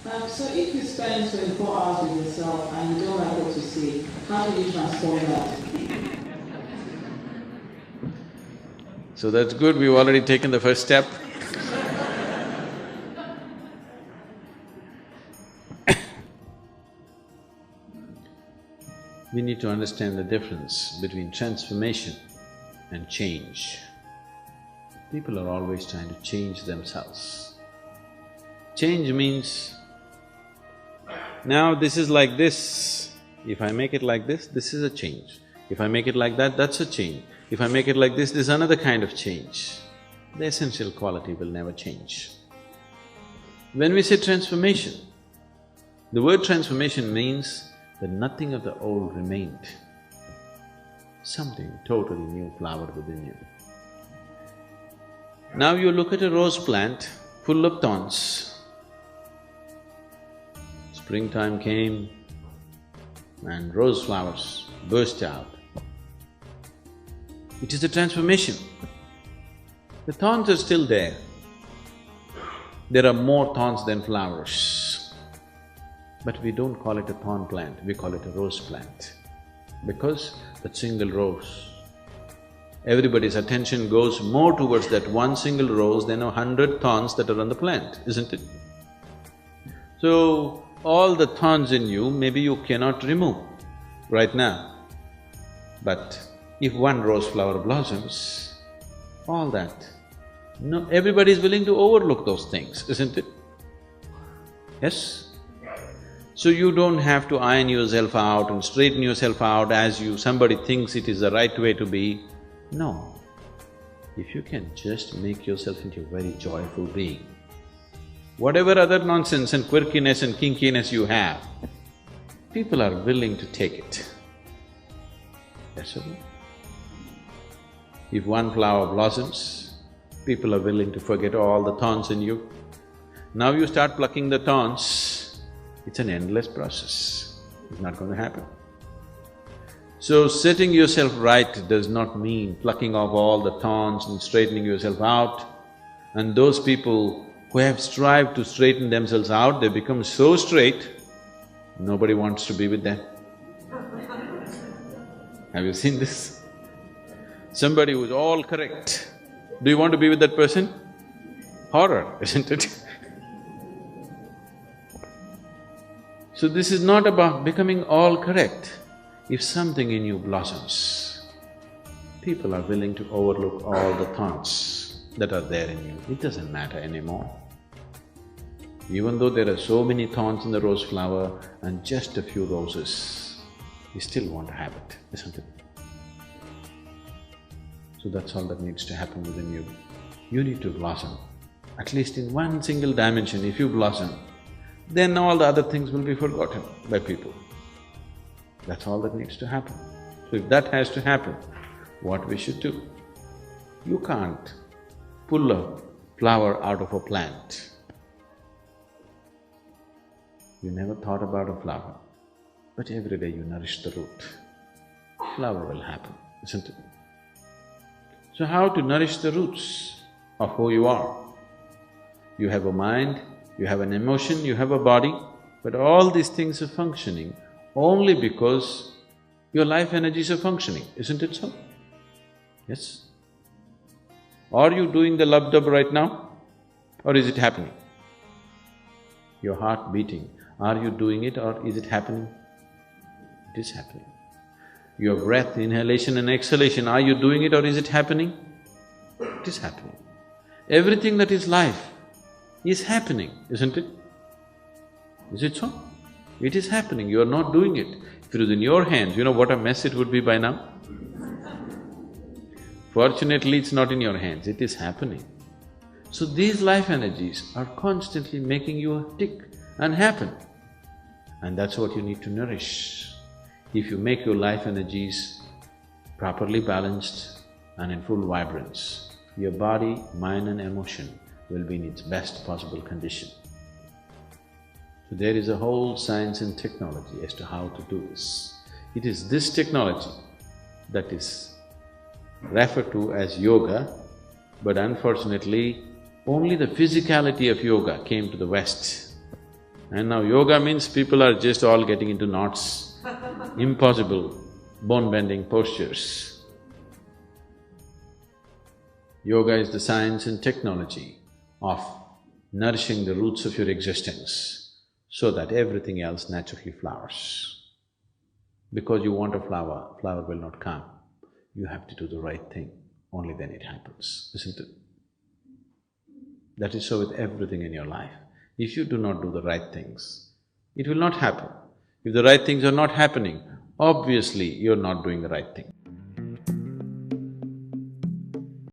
So if you spend 24 hours with yourself and you don't like what you see, how do you transform that? So that's good, we've already taken the first step. We need to understand the difference between transformation and change. People are always trying to change themselves. Change means, now this is like this, if I make it like this is a change. If I make it like that, that's a change. If I make it like this is another kind of change. The essential quality will never change. When we say transformation, the word transformation means that nothing of the old remained. Something totally new flowered within you. Now you look at a rose plant full of thorns. Springtime came and rose flowers burst out. It is a transformation. The thorns are still there. There are more thorns than flowers. But we don't call it a thorn plant, we call it a rose plant. Because that single rose, everybody's attention goes more towards that one single rose than 100 thorns that are on the plant, isn't it? So, all the thorns in you, maybe you cannot remove right now. But if one rose flower blossoms, all that, no, everybody is willing to overlook those things, isn't it? Yes? So you don't have to iron yourself out and straighten yourself out as somebody thinks it is the right way to be. No. If you can just make yourself into a very joyful being, whatever other nonsense and quirkiness and kinkiness you have, people are willing to take it. That's okay. If one flower blossoms, people are willing to forget all the thorns in you. Now you start plucking the thorns, it's an endless process, it's not going to happen. So setting yourself right does not mean plucking off all the thorns and straightening yourself out. And those people who have strived to straighten themselves out, they become so straight, nobody wants to be with them. Have you seen this? Somebody who's all correct, do you want to be with that person? Horror, isn't it? So this is not about becoming all correct. If something in you blossoms, people are willing to overlook all the thorns that are there in you. It doesn't matter anymore. Even though there are so many thorns in the rose flower and just a few roses, you still want to have it, isn't it? So that's all that needs to happen within you. You need to blossom. At least in one single dimension, if you blossom, then all the other things will be forgotten by people. That's all that needs to happen. So if that has to happen, what we should do? You can't pull a flower out of a plant. You never thought about a flower, but every day you nourish the root, flower will happen, isn't it? So how to nourish the roots of who you are? You have a mind, you have an emotion, you have a body, but all these things are functioning only because your life energies are functioning, isn't it so? Yes? Are you doing the lub-dub right now, or is it happening? Your heart beating, are you doing it or is it happening? It is happening. Your breath, inhalation and exhalation, are you doing it or is it happening? It is happening. Everything that is life is happening, isn't it? Is it so? It is happening, you are not doing it. If it was in your hands, you know what a mess it would be by now? Fortunately, it's not in your hands, it is happening. So these life energies are constantly making you tick and happen. And that's what you need to nourish. If you make your life energies properly balanced and in full vibrance, your body, mind and emotion will be in its best possible condition. So there is a whole science and technology as to how to do this. It is this technology that is referred to as yoga, but unfortunately, only the physicality of yoga came to the West. And now yoga means people are just all getting into knots, impossible bone-bending postures. Yoga is the science and technology of nourishing the roots of your existence so that everything else naturally flowers. Because you want a flower, flower will not come. You have to do the right thing, only then it happens, isn't it? That is so with everything in your life. If you do not do the right things, it will not happen. If the right things are not happening, obviously you're not doing the right thing.